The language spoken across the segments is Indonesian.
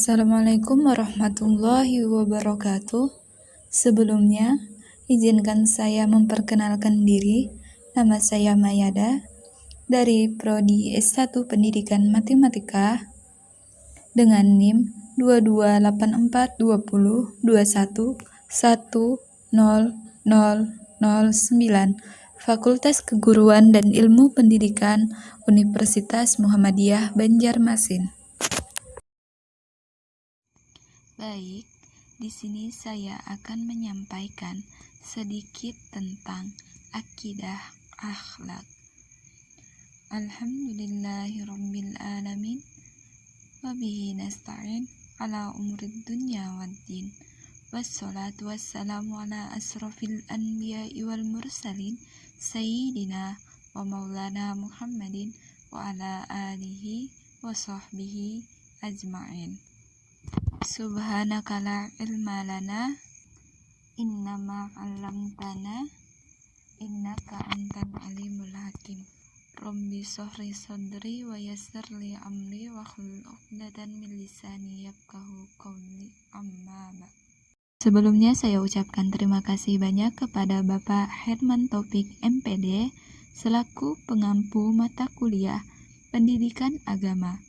Assalamualaikum warahmatullahi wabarakatuh. Sebelumnya, izinkan saya memperkenalkan diri. Nama saya Mayada dari Prodi S1 Pendidikan Matematika dengan NIM 22842021100009 Fakultas Keguruan dan Ilmu Pendidikan Universitas Muhammadiyah Banjarmasin. Baik, di sini saya akan menyampaikan sedikit tentang akidah akhlak. Alhamdulillahirabbil alamin wa bihi nasta'in ala umurid dunya waddin. Wassalatu wassalamu ala asrofil anbiya'i wal mursalin sayyidina wa maulana Muhammadin wa ala alihi wa sahbihi ajma'in. Subhanaka la ilma lana innama 'allamtana innaka antal alimul hakim. Rabbi shrah sadri wa yassir li amri wa hlul 'uqdatam min lisani yafqahu qawli. Amma ba'd. Sebelumnya saya ucapkan terima kasih banyak kepada Bapak Herman Taufik MPD selaku pengampu mata kuliah Pendidikan Agama.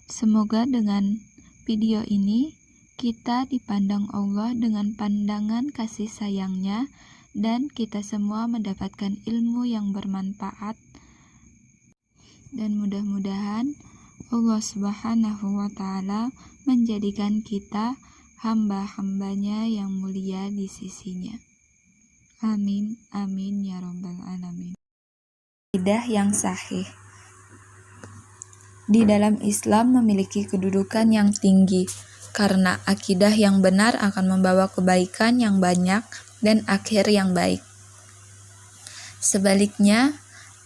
Semoga dengan video ini kita dipandang Allah dengan pandangan kasih sayangnya dan kita semua mendapatkan ilmu yang bermanfaat, dan mudah-mudahan Allah Subhanahu wa Ta'ala menjadikan kita hamba-hambanya yang mulia di sisinya. Amin, amin ya rabbal alamin. Akidah yang sahih di dalam Islam memiliki kedudukan yang tinggi karena akidah yang benar akan membawa kebaikan yang banyak dan akhir yang baik. Sebaliknya,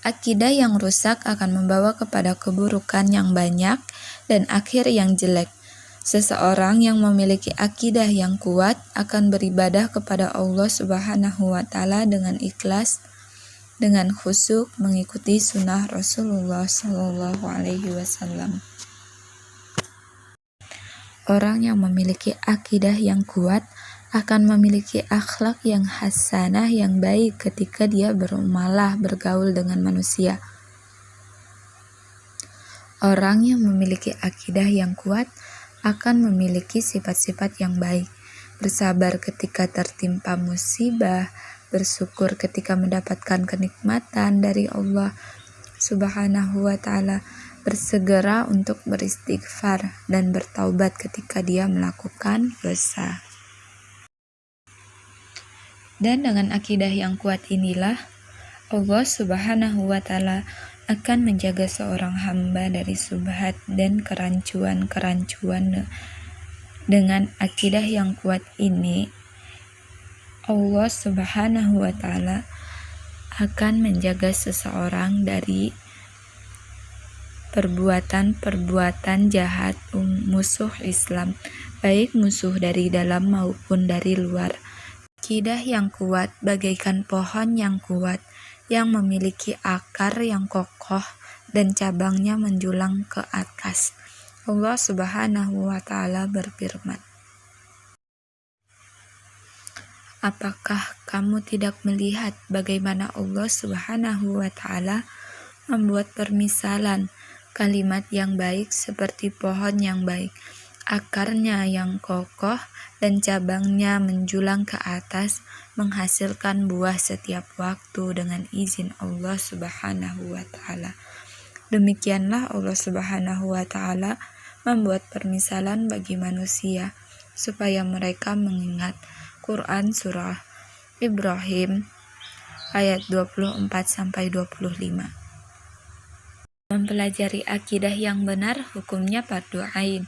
akidah yang rusak akan membawa kepada keburukan yang banyak dan akhir yang jelek. Seseorang yang memiliki akidah yang kuat akan beribadah kepada Allah Subhanahu wa Ta'ala dengan ikhlas, dengan khusyuk mengikuti sunnah Rasulullah Shallallahu Alaihi Wasallam. Orang yang memiliki akidah yang kuat akan memiliki akhlak yang hasanah yang baik ketika dia bermuamalah bergaul dengan manusia. Orang yang memiliki akidah yang kuat akan memiliki sifat-sifat yang baik, bersabar ketika tertimpa musibah, bersyukur ketika mendapatkan kenikmatan dari Allah Subhanahu wa Ta'ala, bersegera untuk beristighfar dan bertaubat ketika dia melakukan dosa. Dan dengan akidah yang kuat inilah Allah Subhanahu wa Ta'ala akan menjaga seorang hamba dari subhat dan kerancuan-kerancuan. Dengan akidah yang kuat ini, Allah Subhanahu wa Ta'ala akan menjaga seseorang dari perbuatan-perbuatan jahat musuh Islam, baik musuh dari dalam maupun dari luar. Akidah yang kuat bagaikan pohon yang kuat yang memiliki akar yang kokoh dan cabangnya menjulang ke atas. Allah Subhanahu wa Ta'ala berfirman, apakah kamu tidak melihat bagaimana Allah Subhanahu wa Ta'ala membuat permisalan kalimat yang baik seperti pohon yang baik, akarnya yang kokoh dan cabangnya menjulang ke atas, menghasilkan buah setiap waktu dengan izin Allah Subhanahu wa Ta'ala. Demikianlah Allah Subhanahu wa Ta'ala membuat permisalan bagi manusia supaya mereka mengingat. Quran Surah Ibrahim ayat 24-25. Mempelajari akidah yang benar hukumnya fardu ain.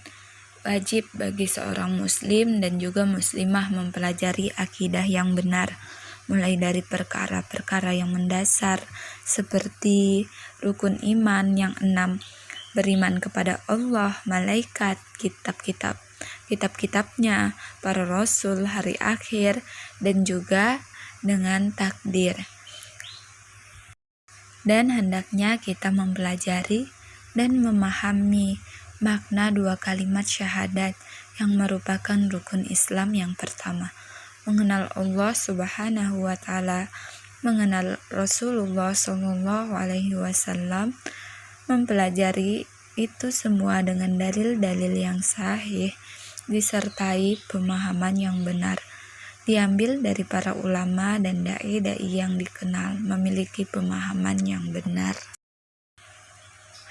Wajib bagi seorang muslim dan juga muslimah mempelajari akidah yang benar, mulai dari perkara-perkara yang mendasar seperti rukun iman yang 6, beriman kepada Allah, malaikat, kitab-kitabnya, para rasul, hari akhir, dan juga dengan takdir. Dan hendaknya kita mempelajari dan memahami makna dua kalimat syahadat yang merupakan rukun Islam yang pertama, mengenal Allah Subhanahu wa Ta'ala, mengenal Rasulullah Shallallahu Alaihi Wasallam, mempelajari itu semua dengan dalil-dalil yang sahih, disertai pemahaman yang benar, diambil dari para ulama dan dai-dai yang dikenal memiliki pemahaman yang benar.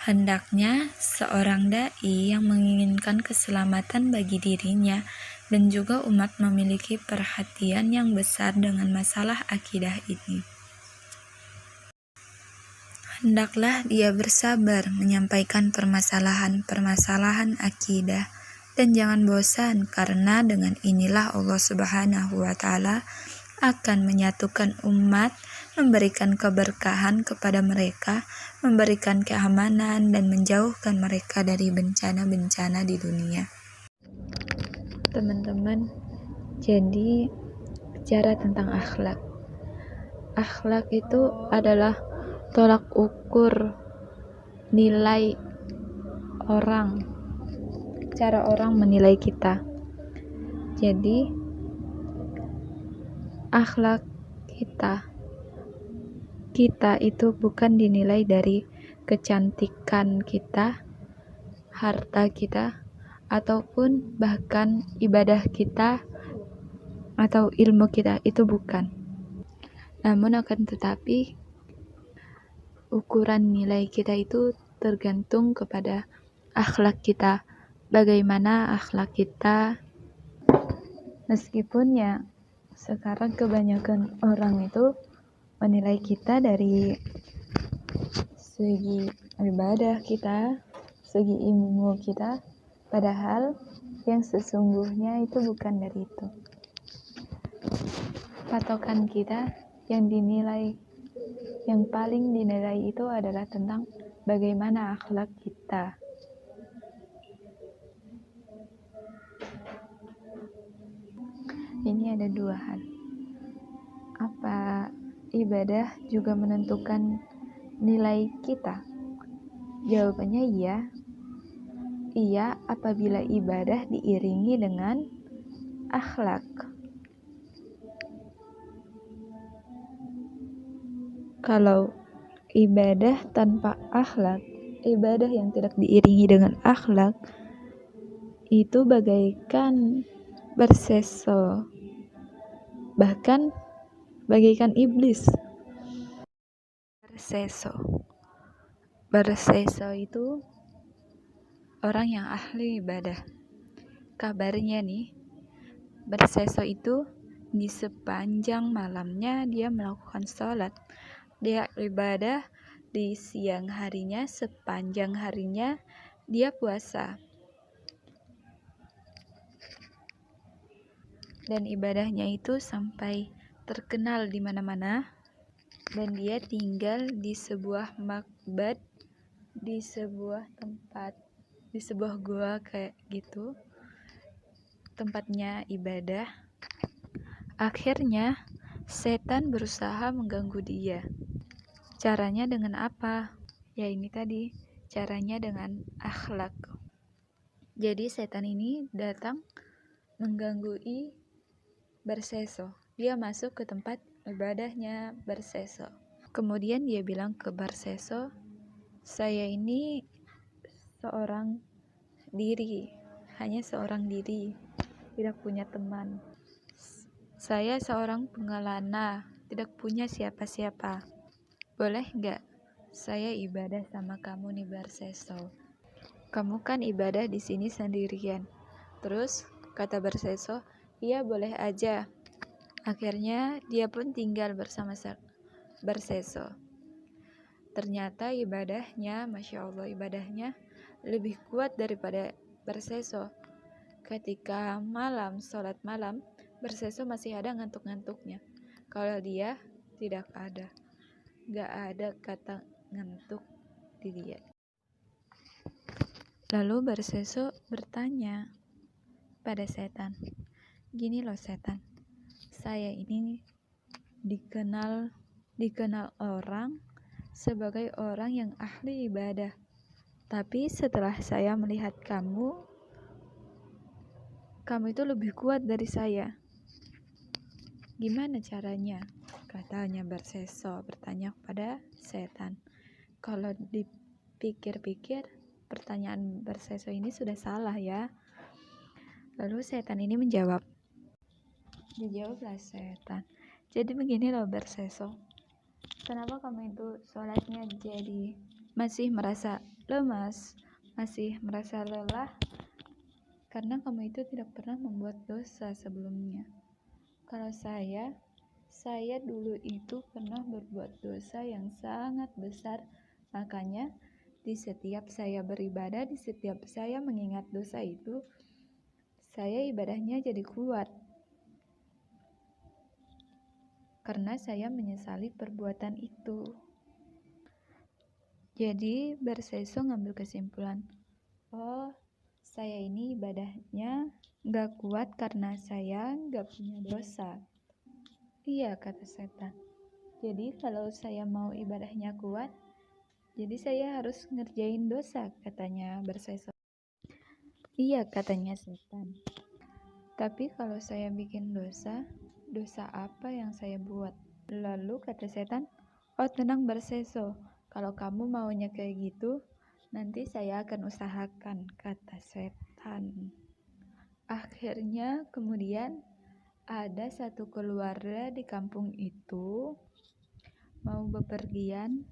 Hendaknya seorang dai yang menginginkan keselamatan bagi dirinya dan juga umat memiliki perhatian yang besar dengan masalah akidah ini. Hendaklah dia bersabar menyampaikan permasalahan-permasalahan akidah dan jangan bosan, karena dengan inilah Allah Subhanahu wa Ta'ala akan menyatukan umat, memberikan keberkahan kepada mereka, memberikan keamanan dan menjauhkan mereka dari bencana-bencana di dunia. Teman-teman, jadi bicara tentang akhlak. Akhlak itu adalah tolak ukur nilai orang, cara orang menilai kita. Jadi akhlak kita itu bukan dinilai dari kecantikan kita, harta kita, ataupun bahkan ibadah kita atau ilmu kita, itu bukan. Namun akan tetapi ukuran nilai kita itu tergantung kepada akhlak kita. Bagaimana akhlak kita, meskipun ya sekarang kebanyakan orang itu menilai kita dari segi ibadah kita, segi ilmu kita, padahal yang sesungguhnya itu bukan dari itu. Patokan kita yang dinilai, yang paling dinilai itu adalah tentang bagaimana akhlak kita. Ini ada dua hal. Apa ibadah juga menentukan nilai kita? Jawabannya iya. Iya, apabila ibadah diiringi dengan akhlak. Kalau ibadah tanpa akhlak, ibadah yang tidak diiringi dengan akhlak, itu bagaikan berseso, bahkan bagaikan iblis. Berseso itu orang yang ahli ibadah. Kabarnya nih, berseso itu di sepanjang malamnya dia melakukan sholat, dia ibadah, di siang harinya sepanjang harinya dia puasa, dan ibadahnya itu sampai terkenal di mana-mana, dan dia tinggal di sebuah makbad, di sebuah tempat, di sebuah gua kayak gitu, tempatnya ibadah. Akhirnya setan berusaha mengganggu dia. Caranya dengan apa? Ya ini tadi, caranya dengan akhlak. Jadi setan ini datang mengganggu Berseso. Dia masuk ke tempat ibadahnya Berseso. Kemudian dia bilang ke Berseso, saya ini seorang diri, hanya seorang diri, tidak punya teman. Saya seorang pengelana, tidak punya siapa-siapa. Boleh nggak saya ibadah sama kamu nih Berseso? Kamu kan ibadah di sini sendirian. Terus kata Berseso, iya boleh aja. Akhirnya dia pun tinggal bersama Berseso. Ternyata ibadahnya, Masya Allah, ibadahnya lebih kuat daripada Berseso. Ketika malam, sholat malam, Berseso masih ada ngantuk-ngantuknya. Kalau dia tidak ada. Gak ada kata ngantuk di dia. Lalu Berseso bertanya pada setan, gini loh setan, saya ini dikenal orang sebagai orang yang ahli ibadah, Tapi setelah saya melihat kamu itu lebih kuat dari saya. Gimana caranya? Katanya Barseso bertanya kepada setan. Kalau dipikir-pikir, pertanyaan Barseso ini sudah salah ya. Lalu setan ini menjawab. Dijawablah setan. Jadi begini loh Barseso. Kenapa kamu itu sholatnya jadi masih merasa lemas, masih merasa lelah? Karena kamu itu tidak pernah membuat dosa sebelumnya. Kalau saya dulu itu pernah berbuat dosa yang sangat besar. Makanya di setiap saya beribadah, di setiap saya mengingat dosa itu, saya ibadahnya jadi kuat. Karena saya menyesali perbuatan itu. Jadi Barseso ngambil kesimpulan, oh saya ini ibadahnya gak kuat karena saya gak punya dosa. Iya, kata setan. Jadi kalau saya mau ibadahnya kuat, jadi saya harus ngerjain dosa, katanya Barseso. Iya, katanya setan. Tapi kalau saya bikin dosa apa yang saya buat? Lalu kata setan, oh tenang Barseso, kalau kamu maunya kayak gitu, nanti saya akan usahakan, kata setan. Akhirnya kemudian ada satu keluarga di kampung itu mau bepergian,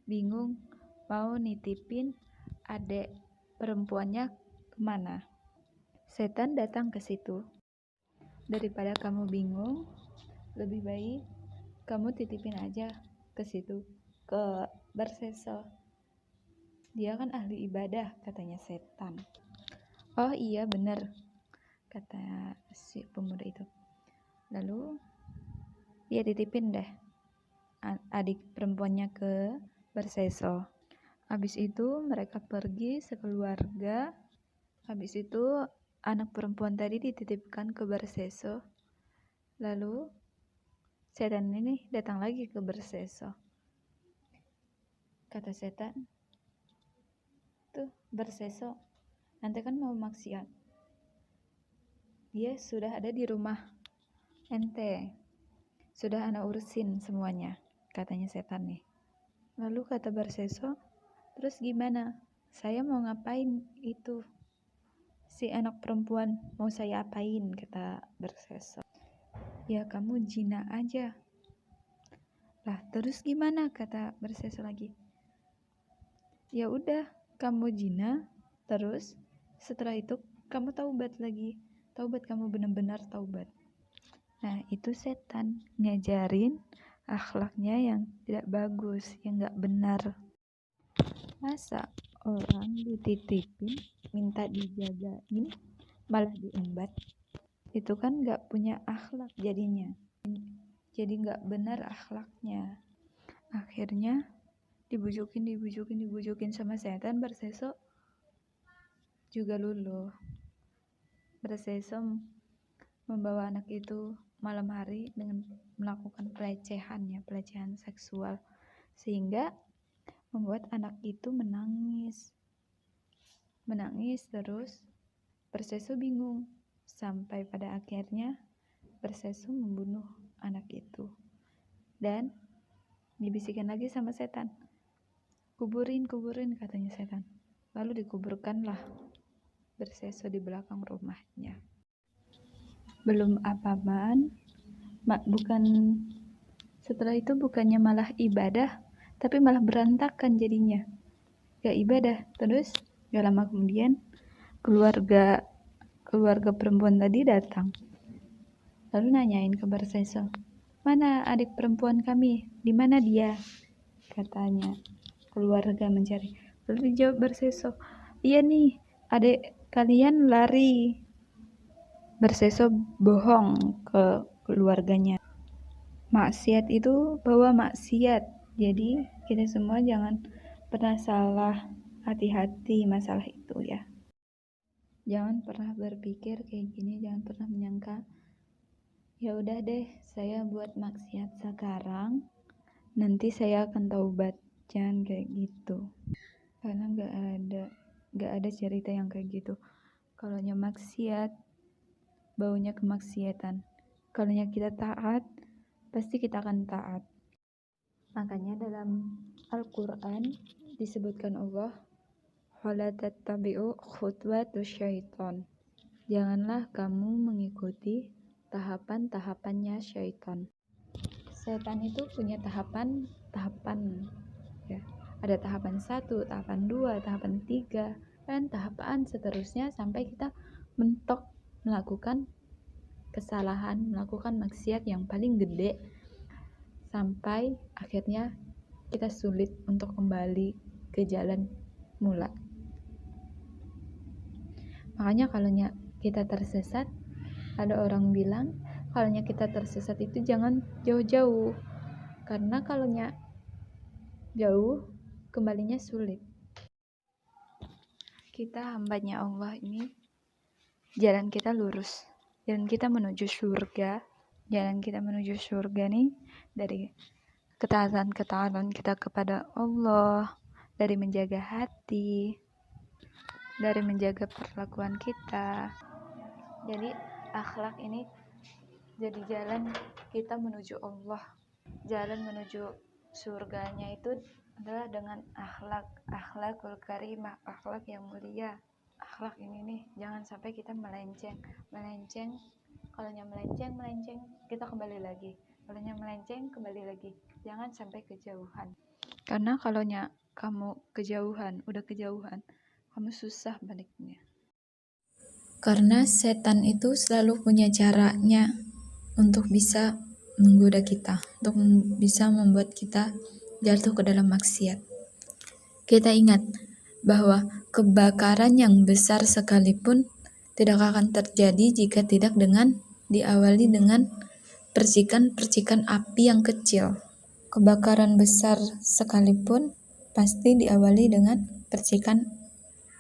bingung mau nitipin adik perempuannya kemana. Setan datang ke situ. Daripada kamu bingung, lebih baik kamu titipin aja ke situ, ke Barseso. Dia kan ahli ibadah, katanya setan. Oh iya bener, kata si pemuda itu. Lalu dia titipin deh adik perempuannya ke Barseso. Habis itu mereka pergi sekeluarga. Habis itu anak perempuan tadi dititipkan ke Barseso. Lalu setan ini datang lagi ke Barseso. Kata setan, tuh Barseso, nanti kan mau maksiat. Dia sudah ada di rumah ente. Sudah ana urusin semuanya, katanya setan nih. Lalu kata Barseso, terus gimana? Saya mau ngapain itu? Si anak perempuan mau saya apain, kata Barseso. Ya kamu jina aja. Lah terus gimana, kata Barseso lagi. Ya udah, kamu jina, terus setelah itu kamu taubat lagi. Taubat, kamu benar-benar taubat. Nah itu setan ngajarin akhlaknya yang tidak bagus, yang gak benar. Masa orang dititipin, minta dijagain, malah diembat? Itu kan gak punya akhlak jadinya. Jadi gak benar akhlaknya. Akhirnya dibujukin sama setan. Barseso juga luluh. Barseso membawa anak itu malam hari dengan melakukan pelecehan seksual, sehingga membuat anak itu menangis terus. Barseso bingung, sampai pada akhirnya Barseso membunuh anak itu. Dan dibisikkan lagi sama setan, kuburin, katanya setan. Lalu dikuburkanlah Barseso di belakang rumahnya. Belum apa-apaan, setelah itu bukannya malah ibadah, tapi malah berantakan jadinya. Gak ibadah. Terus gak lama kemudian keluarga perempuan tadi datang. Lalu nanyain ke Barseso, mana adik perempuan kami? Di mana dia? Katanya keluarga mencari. Lalu dijawab Barseso, iya nih, adik kalian lari. Barseso bohong ke keluarganya. Maksiat itu bawa maksiat. Jadi kita semua jangan pernah salah, hati-hati masalah itu ya. Jangan pernah berpikir kayak gini, jangan pernah menyangka, ya udah deh saya buat maksiat sekarang, nanti saya akan taubat. Jangan kayak gitu. Karena nggak ada cerita yang kayak gitu. Kalaunya maksiat, baunya kemaksiatan. Kalaunya kita taat, pasti kita akan taat. Makanya dalam Al-Quran disebutkan Allah, wala tattabi'u khutwatus syaiton. Janganlah kamu mengikuti tahapan-tahapannya syaitan. Setan itu punya tahapan ya. Ada tahapan 1, tahapan 2, tahapan 3, dan tahapan seterusnya sampai kita mentok melakukan kesalahan, melakukan maksiat yang paling gede, sampai akhirnya kita sulit untuk kembali ke jalan mula. Makanya kalau kita tersesat, ada orang bilang kalau kita tersesat itu jangan jauh-jauh, karena kalau jauh kembalinya sulit. Kita hambanya Allah ini, jalan kita lurus, jalan kita menuju surga. Jalan kita menuju surga nih dari ketaatan kita kepada Allah, dari menjaga hati, dari menjaga perlakuan kita. Jadi akhlak ini jadi jalan kita menuju Allah. Jalan menuju surganya itu adalah dengan akhlakul karimah, akhlak yang mulia. Akhlak ini nih jangan sampai kita melenceng. Kalaunya melenceng kita kembali lagi. Kalaunya melenceng kembali lagi. Jangan sampai kejauhan. Karena kalaunya kamu udah kejauhan, kamu susah baliknya. Karena setan itu selalu punya caranya untuk bisa menggoda kita, untuk bisa membuat kita jatuh ke dalam maksiat. Kita ingat bahwa kebakaran yang besar sekalipun tidak akan terjadi jika tidak diawali dengan percikan-percikan api yang kecil. Kebakaran besar sekalipun pasti diawali dengan percikan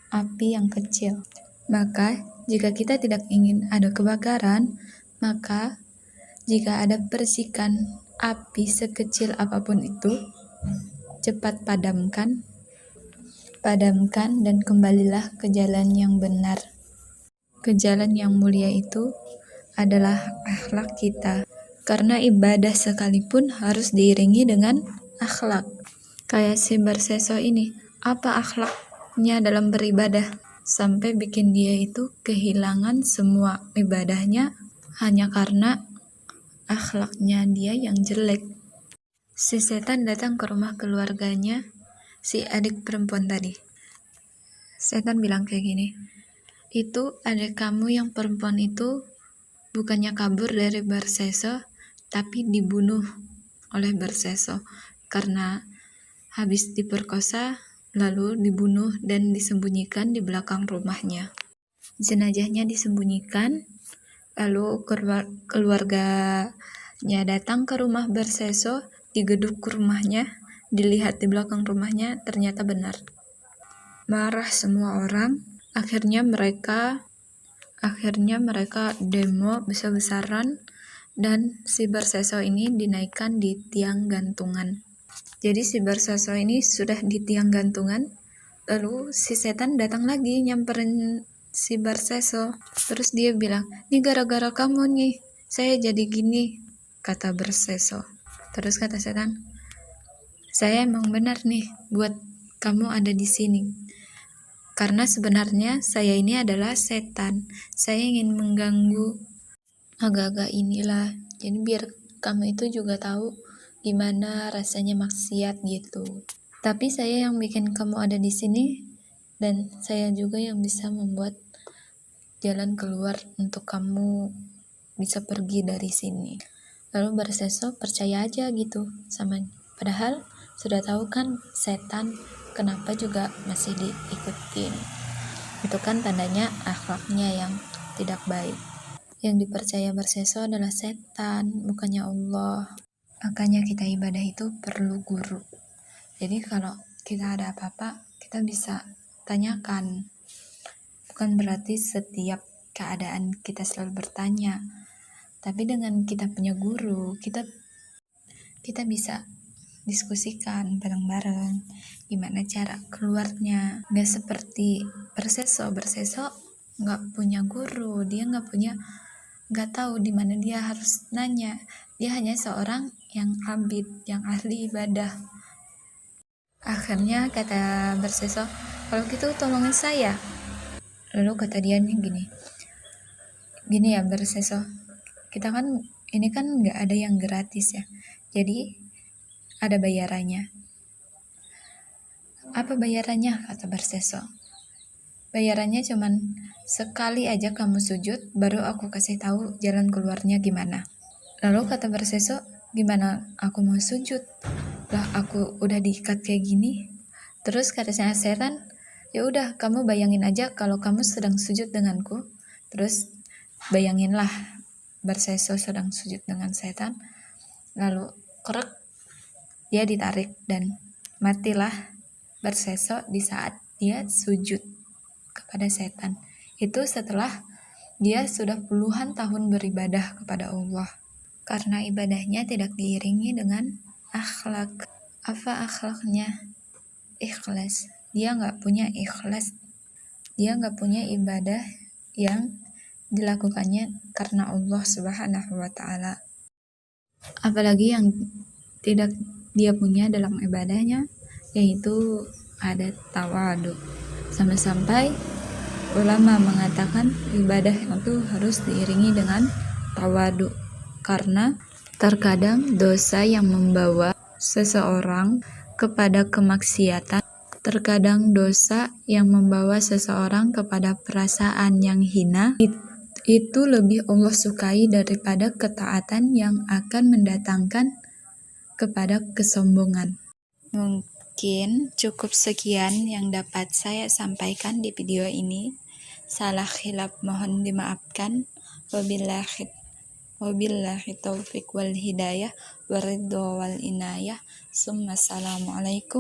api yang kecil. Maka jika kita tidak ingin ada kebakaran, maka jika ada percikan api sekecil apapun itu, cepat padamkan dan kembalilah ke jalan yang benar. Ke jalan yang mulia itu adalah akhlak kita. Karena ibadah sekalipun harus diiringi dengan akhlak. Kayak si Barseso ini, apa akhlaknya dalam beribadah? Sampai bikin dia itu kehilangan semua ibadahnya hanya karena akhlaknya dia yang jelek. Si setan datang ke rumah keluarganya si adik perempuan tadi. Setan bilang kayak gini, itu adik kamu yang perempuan itu bukannya kabur dari Barseso, tapi dibunuh oleh Barseso karena habis diperkosa lalu dibunuh dan disembunyikan di belakang rumahnya. Jenazahnya disembunyikan, lalu keluarganya datang ke rumah Barseso, digeduk ke rumahnya, dilihat di belakang rumahnya, ternyata benar. Marah semua orang, akhirnya mereka demo besar-besaran dan si Barseso ini dinaikkan di tiang gantungan. Jadi si Barseso ini sudah di tiang gantungan, lalu si setan datang lagi nyamperin si Barseso. Terus dia bilang, "Ini gara-gara kamu nih, saya jadi gini," kata Barseso. Terus kata setan, "Saya emang benar nih buat kamu ada di sini. Karena sebenarnya saya ini adalah setan. Saya ingin mengganggu agak-agak inilah. Jadi biar kamu itu juga tahu gimana rasanya maksiat gitu. Tapi saya yang bikin kamu ada di sini dan saya juga yang bisa membuat jalan keluar untuk kamu bisa pergi dari sini." Lalu Barseso percaya aja gitu sama, padahal sudah tahu kan setan, kenapa juga masih diikutin. Itu kan tandanya akhlaknya yang tidak baik. Yang dipercaya Barseso adalah setan, bukannya Allah. Makanya kita ibadah itu perlu guru. Jadi kalau kita ada apa-apa, kita bisa tanyakan. Bukan berarti setiap keadaan kita selalu bertanya. Tapi dengan kita punya guru, kita bisa diskusikan bareng-bareng gimana cara keluarnya. Gak seperti Berseso nggak punya guru, dia nggak tahu di mana dia harus nanya. Dia hanya seorang yang abid, yang ahli ibadah. Akhirnya kata Berseso, kalau gitu tolongin saya. Lalu kata dia nih gini ya Berseso, kita kan ini kan nggak ada yang gratis ya, jadi ada bayarannya. Apa bayarannya? Kata Berseso. Bayarannya cuman sekali aja kamu sujud, baru aku kasih tahu jalan keluarnya gimana. Lalu kata Berseso, gimana aku mau sujud? Lah aku udah diikat kayak gini. Terus kata setan, ya udah kamu bayangin aja kalau kamu sedang sujud denganku. Terus bayanginlah Berseso sedang sujud dengan setan. Lalu krek, dia ditarik dan matilah Berseso di saat dia sujud kepada setan. Itu setelah dia sudah puluhan tahun beribadah kepada Allah. Karena ibadahnya tidak diiringi dengan akhlak. Apa akhlaknya? Ikhlas. Dia nggak punya ikhlas. Dia nggak punya ibadah yang dilakukannya karena Allah Subhanahu wa Ta'ala. Apalagi yang tidak dia punya dalam ibadahnya, yaitu ada tawadu. Sampai-sampai ulama mengatakan ibadah itu harus diiringi dengan tawadu, karena terkadang dosa yang membawa seseorang kepada kemaksiatan, terkadang dosa yang membawa seseorang kepada perasaan yang hina, itu lebih Allah sukai daripada ketaatan yang akan mendatangkan kepada kesombongan. Mungkin cukup sekian yang dapat saya sampaikan di video ini. Salah khilaf mohon dimaafkan. Wabillahi taufiq wal hidayah waridho wal inayah. Assalamualaikum